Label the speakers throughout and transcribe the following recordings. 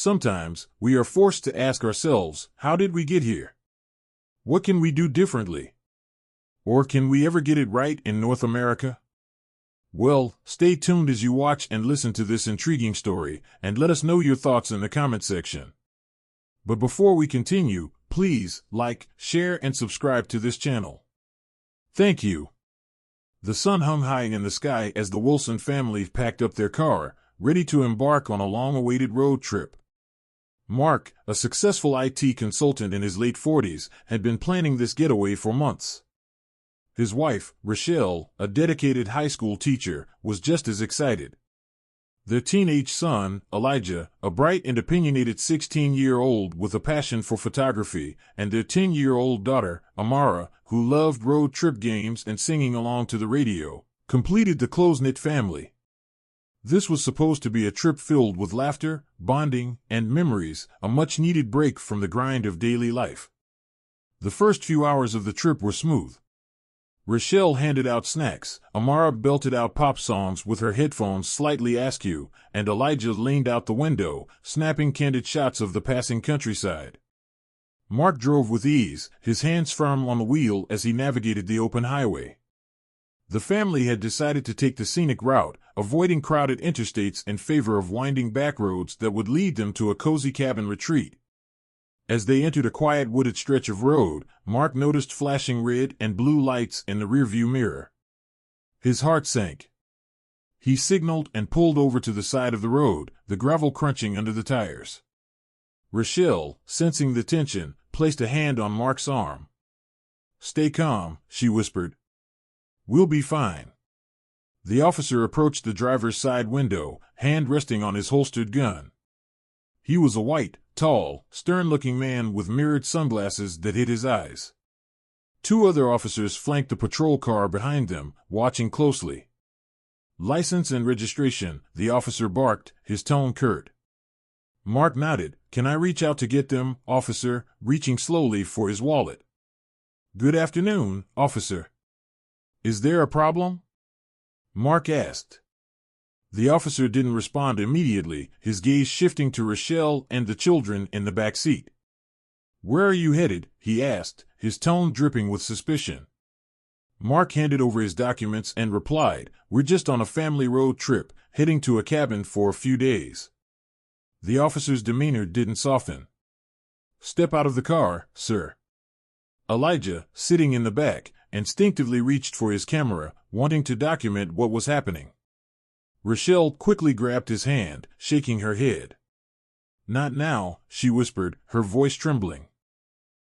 Speaker 1: Sometimes, we are forced to ask ourselves, how did we get here? What can we do differently? Or can we ever get it right in North America? Well, stay tuned as you watch and listen to this intriguing story, and let us know your thoughts in the comment section. But before we continue, please like, share, and subscribe to this channel. Thank you. The sun hung high in the sky as the Wilson family packed up their car, ready to embark on a long-awaited road trip. Mark, a successful IT consultant in his late 40s, had been planning this getaway for months. His wife, Rochelle, a dedicated high school teacher, was just as excited. Their teenage son, Elijah, a bright and opinionated 16-year-old with a passion for photography, and their 10-year-old daughter, Amara, who loved road trip games and singing along to the radio, completed the close-knit family. This was supposed to be a trip filled with laughter, bonding, and memories, a much-needed break from the grind of daily life. The first few hours of the trip were smooth. Rochelle handed out snacks, Amara belted out pop songs with her headphones slightly askew, and Elijah leaned out the window, snapping candid shots of the passing countryside. Mark drove with ease, his hands firm on the wheel as he navigated the open highway. The family had decided to take the scenic route, avoiding crowded interstates in favor of winding back roads that would lead them to a cozy cabin retreat. As they entered a quiet wooded stretch of road, Mark noticed flashing red and blue lights in the rearview mirror. His heart sank. He signaled and pulled over to the side of the road, the gravel crunching under the tires. Rochelle, sensing the tension, placed a hand on Mark's arm. "Stay calm," she whispered. "We'll be fine." The officer approached the driver's side window, hand resting on his holstered gun. He was a white, tall, stern-looking man with mirrored sunglasses that hid his eyes. Two other officers flanked the patrol car behind them, watching closely. "License and registration," the officer barked, his tone curt. Mark nodded. "Can I reach out to get them, officer?" reaching slowly for his wallet. "Good afternoon, officer. Is there a problem?" Mark asked. The officer didn't respond immediately, his gaze shifting to Rochelle and the children in the back seat. "Where are you headed?" he asked, his tone dripping with suspicion. Mark handed over his documents and replied, "We're just on a family road trip, heading to a cabin for a few days." The officer's demeanor didn't soften. "Step out of the car, sir." Elijah, sitting in the back, instinctively reached for his camera, wanting to document what was happening. Rochelle quickly grabbed his hand, shaking her head. "Not now," she whispered, her voice trembling.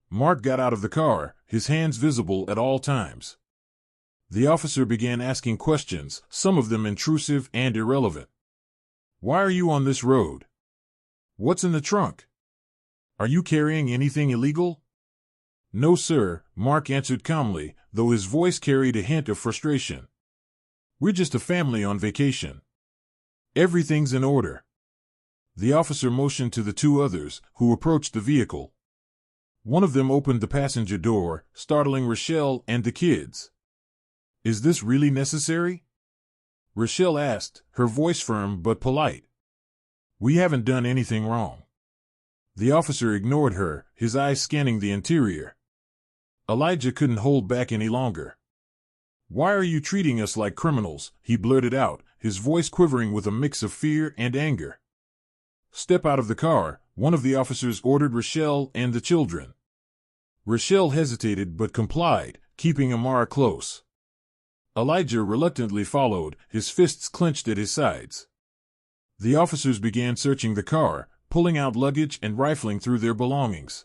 Speaker 1: Mark got out of the car, his hands visible at all times. The officer began asking questions, some of them intrusive and irrelevant. "Why are you on this road? What's in the trunk? Are you carrying anything illegal?" "No, sir," Mark answered calmly, though his voice carried a hint of frustration. "We're just a family on vacation. Everything's in order." The officer motioned to the two others, who approached the vehicle. One of them opened the passenger door, startling Rochelle and the kids. "Is this really necessary?" Rochelle asked, her voice firm but polite. "We haven't done anything wrong." The officer ignored her, his eyes scanning the interior. Elijah couldn't hold back any longer. "Why are you treating us like criminals?" he blurted out, his voice quivering with a mix of fear and anger. "Step out of the car," one of the officers ordered Rochelle and the children. Rochelle hesitated but complied, keeping Amara close. Elijah reluctantly followed, his fists clenched at his sides. The officers began searching the car, pulling out luggage and rifling through their belongings.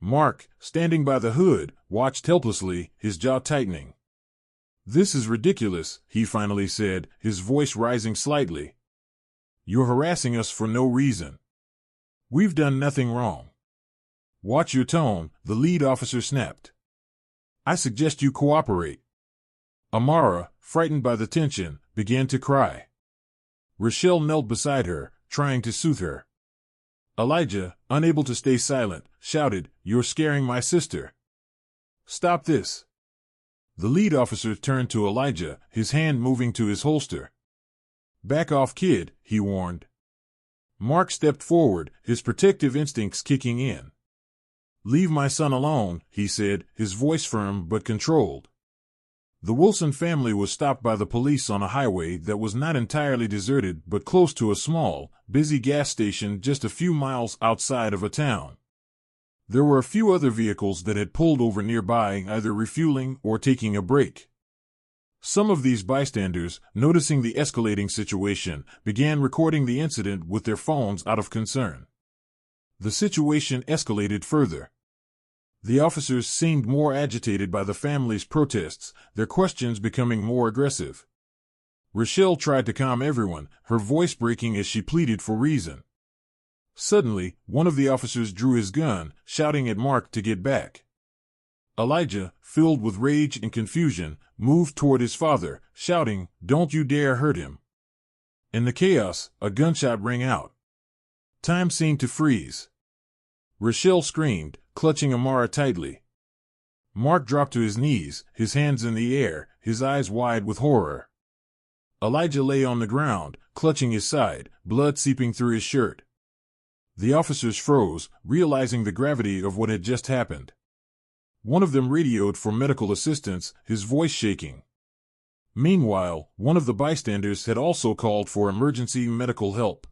Speaker 1: Mark, standing by the hood, watched helplessly, his jaw tightening. "This is ridiculous," he finally said, his voice rising slightly. "You're harassing us for no reason. We've done nothing wrong." "Watch your tone," the lead officer snapped. "I suggest you cooperate." Amara, frightened by the tension, began to cry. Rochelle knelt beside her, trying to soothe her. Elijah, unable to stay silent, shouted, "You're scaring my sister. Stop this." The lead officer turned to Elijah, his hand moving to his holster. "Back off, kid," he warned. Mark stepped forward, his protective instincts kicking in. "Leave my son alone," he said, his voice firm but controlled. The Wilson family was stopped by the police on a highway that was not entirely deserted but close to a small, busy gas station just a few miles outside of a town. There were a few other vehicles that had pulled over nearby, either refueling or taking a break. Some of these bystanders, noticing the escalating situation, began recording the incident with their phones out of concern. The situation escalated further. The officers seemed more agitated by the family's protests, their questions becoming more aggressive. Rochelle tried to calm everyone, her voice breaking as she pleaded for reason. Suddenly, one of the officers drew his gun, shouting at Mark to get back. Elijah, filled with rage and confusion, moved toward his father, shouting, "Don't you dare hurt him." In the chaos, a gunshot rang out. Time seemed to freeze. Rochelle screamed, clutching Amara tightly. Mark dropped to his knees, his hands in the air, his eyes wide with horror. Elijah lay on the ground, clutching his side, blood seeping through his shirt. The officers froze, realizing the gravity of what had just happened. One of them radioed for medical assistance, his voice shaking. Meanwhile, one of the bystanders had also called for emergency medical help.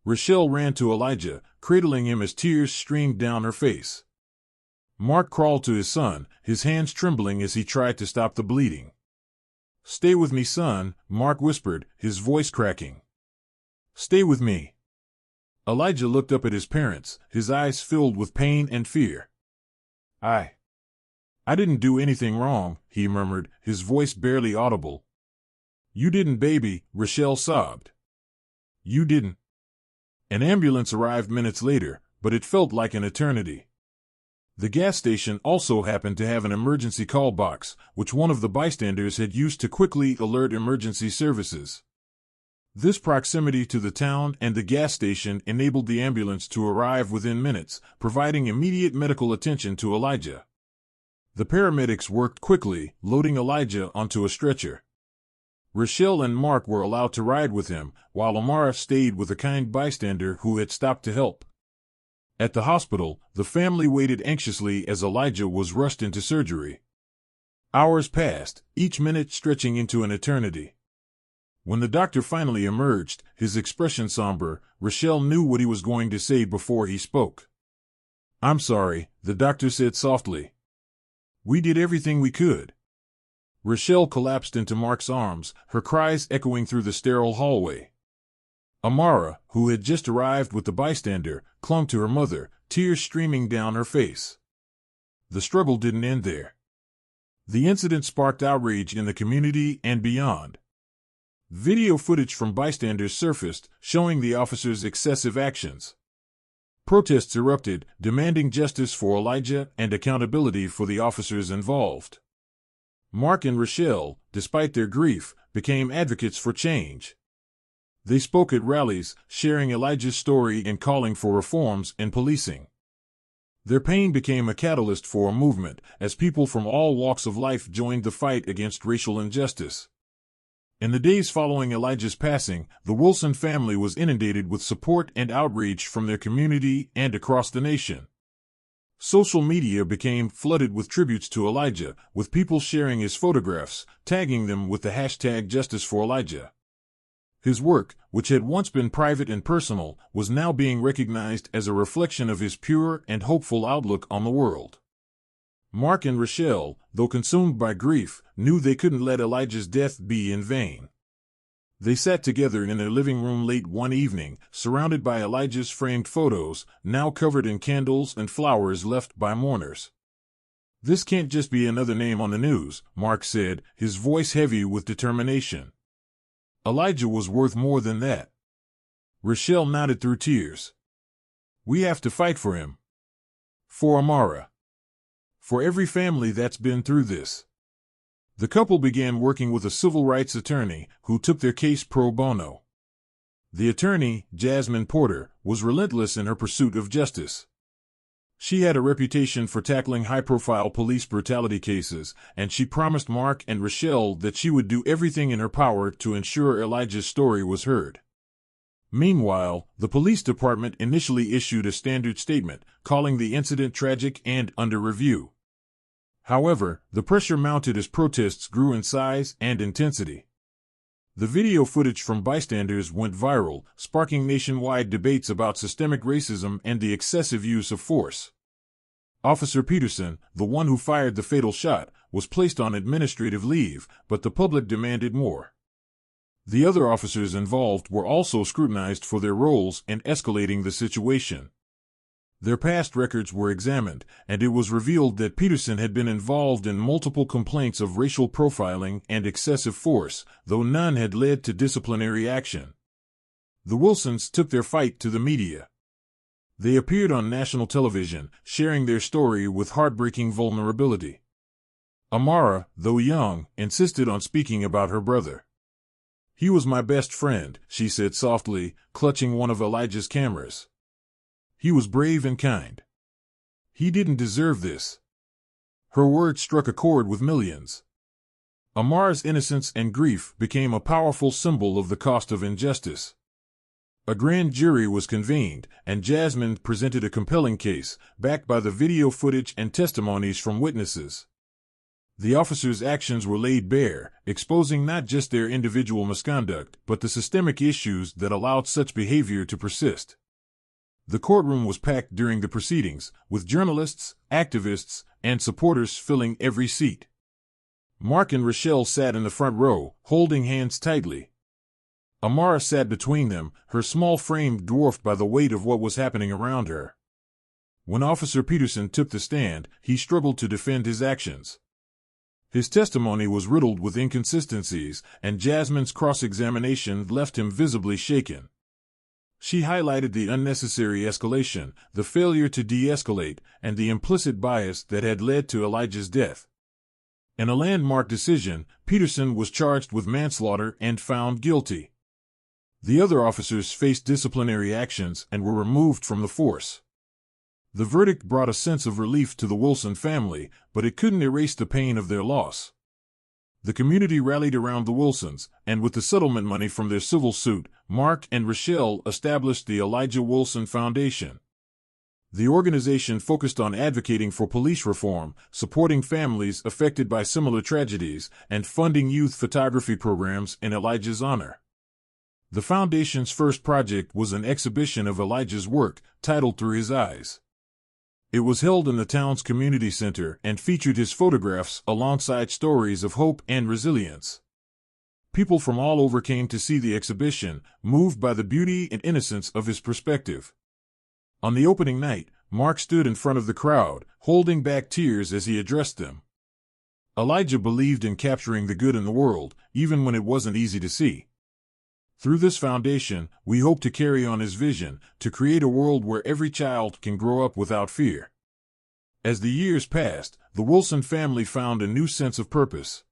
Speaker 1: Rochelle ran to Elijah, cradling him as tears streamed down her face. Mark crawled to his son, his hands trembling as he tried to stop the bleeding. "Stay with me, son," Mark whispered, his voice cracking. "Stay with me." Elijah looked up at his parents, his eyes filled with pain and fear. I didn't do anything wrong," he murmured, his voice barely audible. "You didn't, baby," Rochelle sobbed. "You didn't." An ambulance arrived minutes later, but it felt like an eternity. The gas station also happened to have an emergency call box, which one of the bystanders had used to quickly alert emergency services. This proximity to the town and the gas station enabled the ambulance to arrive within minutes, providing immediate medical attention to Elijah. The paramedics worked quickly, loading Elijah onto a stretcher. Rochelle and Mark were allowed to ride with him, while Amara stayed with a kind bystander who had stopped to help. At the hospital, the family waited anxiously as Elijah was rushed into surgery. Hours passed, each minute stretching into an eternity. When the doctor finally emerged, his expression somber, Rochelle knew what he was going to say before he spoke. "I'm sorry," the doctor said softly. "We did everything we could." Rochelle collapsed into Mark's arms, her cries echoing through the sterile hallway. Amara, who had just arrived with the bystander, clung to her mother, tears streaming down her face. The struggle didn't end there. The incident sparked outrage in the community and beyond. Video footage from bystanders surfaced, showing the officers' excessive actions. Protests erupted, demanding justice for Elijah and accountability for the officers involved. Mark and Rochelle, despite their grief, became advocates for change. They spoke at rallies, sharing Elijah's story and calling for reforms in policing. Their pain became a catalyst for a movement, as people from all walks of life joined the fight against racial injustice. In the days following Elijah's passing, the Wilson family was inundated with support and outrage from their community and across the nation. Social media became flooded with tributes to Elijah, with people sharing his photographs, tagging them with the hashtag #JusticeForElijah. His work, which had once been private and personal, was now being recognized as a reflection of his pure and hopeful outlook on the world. Mark and Rochelle, though consumed by grief, knew they couldn't let Elijah's death be in vain. They sat together in their living room late one evening, surrounded by Elijah's framed photos, now covered in candles and flowers left by mourners. "This can't just be another name on the news," Mark said, his voice heavy with determination. "Elijah was worth more than that." Rochelle nodded through tears. "We have to fight for him. For Amara. For every family that's been through this." The couple began working with a civil rights attorney, who took their case pro bono. The attorney, Jasmine Porter, was relentless in her pursuit of justice. She had a reputation for tackling high-profile police brutality cases, and she promised Mark and Rochelle that she would do everything in her power to ensure Elijah's story was heard. Meanwhile, the police department initially issued a standard statement, calling the incident tragic and under review. However, the pressure mounted as protests grew in size and intensity. The video footage from bystanders went viral, sparking nationwide debates about systemic racism and the excessive use of force. Officer Peterson, the one who fired the fatal shot, was placed on administrative leave, but the public demanded more. The other officers involved were also scrutinized for their roles in escalating the situation. Their past records were examined, and it was revealed that Peterson had been involved in multiple complaints of racial profiling and excessive force, though none had led to disciplinary action. The Wilsons took their fight to the media. They appeared on national television, sharing their story with heartbreaking vulnerability. Amara, though young, insisted on speaking about her brother. "He was my best friend," she said softly, clutching one of Elijah's cameras. "He was brave and kind. He didn't deserve this." Her words struck a chord with millions. Amara's innocence and grief became a powerful symbol of the cost of injustice. A grand jury was convened, and Jasmine presented a compelling case, backed by the video footage and testimonies from witnesses. The officers' actions were laid bare, exposing not just their individual misconduct, but the systemic issues that allowed such behavior to persist. The courtroom was packed during the proceedings, with journalists, activists, and supporters filling every seat. Mark and Rochelle sat in the front row, holding hands tightly. Amara sat between them, her small frame dwarfed by the weight of what was happening around her. When Officer Peterson took the stand, he struggled to defend his actions. His testimony was riddled with inconsistencies, and Jasmine's cross-examination left him visibly shaken. She highlighted the unnecessary escalation, the failure to de-escalate, and the implicit bias that had led to Elijah's death. In a landmark decision, Peterson was charged with manslaughter and found guilty. The other officers faced disciplinary actions and were removed from the force. The verdict brought a sense of relief to the Wilson family, but it couldn't erase the pain of their loss. The community rallied around the Wilsons, and with the settlement money from their civil suit, Mark and Rochelle established the Elijah Wilson Foundation. The organization focused on advocating for police reform, supporting families affected by similar tragedies, and funding youth photography programs in Elijah's honor. The foundation's first project was an exhibition of Elijah's work, titled Through His Eyes. It was held in the town's community center and featured his photographs alongside stories of hope and resilience. People from all over came to see the exhibition, moved by the beauty and innocence of his perspective. On the opening night, Mark stood in front of the crowd, holding back tears as he addressed them. Elijah believed in capturing the good in the world, even when it wasn't easy to see. Through this foundation, we hope to carry on his vision, to create a world where every child can grow up without fear. As the years passed, the Wilson family found a new sense of purpose.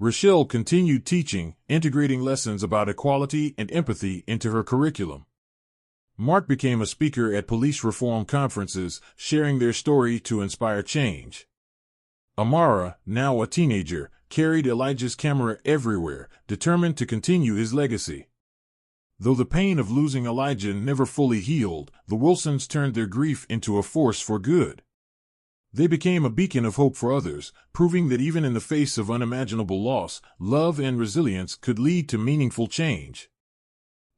Speaker 1: Rochelle continued teaching, integrating lessons about equality and empathy into her curriculum. Mark became a speaker at police reform conferences, sharing their story to inspire change. Amara, now a teenager, carried Elijah's camera everywhere, determined to continue his legacy. Though the pain of losing Elijah never fully healed, the Wilsons turned their grief into a force for good. They became a beacon of hope for others, proving that even in the face of unimaginable loss, love and resilience could lead to meaningful change.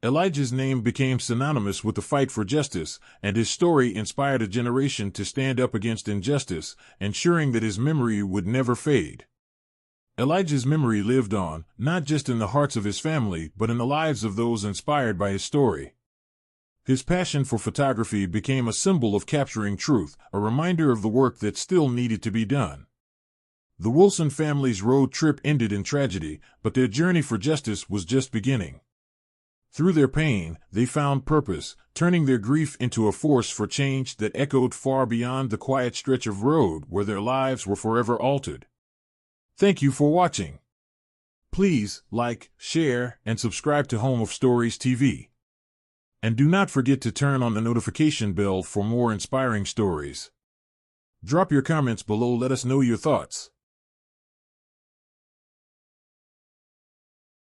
Speaker 1: Elijah's name became synonymous with the fight for justice, and his story inspired a generation to stand up against injustice, ensuring that his memory would never fade. Elijah's memory lived on, not just in the hearts of his family, but in the lives of those inspired by his story. His passion for photography became a symbol of capturing truth, a reminder of the work that still needed to be done. The Wilson family's road trip ended in tragedy, but their journey for justice was just beginning. Through their pain, they found purpose, turning their grief into a force for change that echoed far beyond the quiet stretch of road where their lives were forever altered. Thank you for watching. Please like, share, and subscribe to Home of Stories TV. And do not forget to turn on the notification bell for more inspiring stories. Drop your comments below, let us know your thoughts.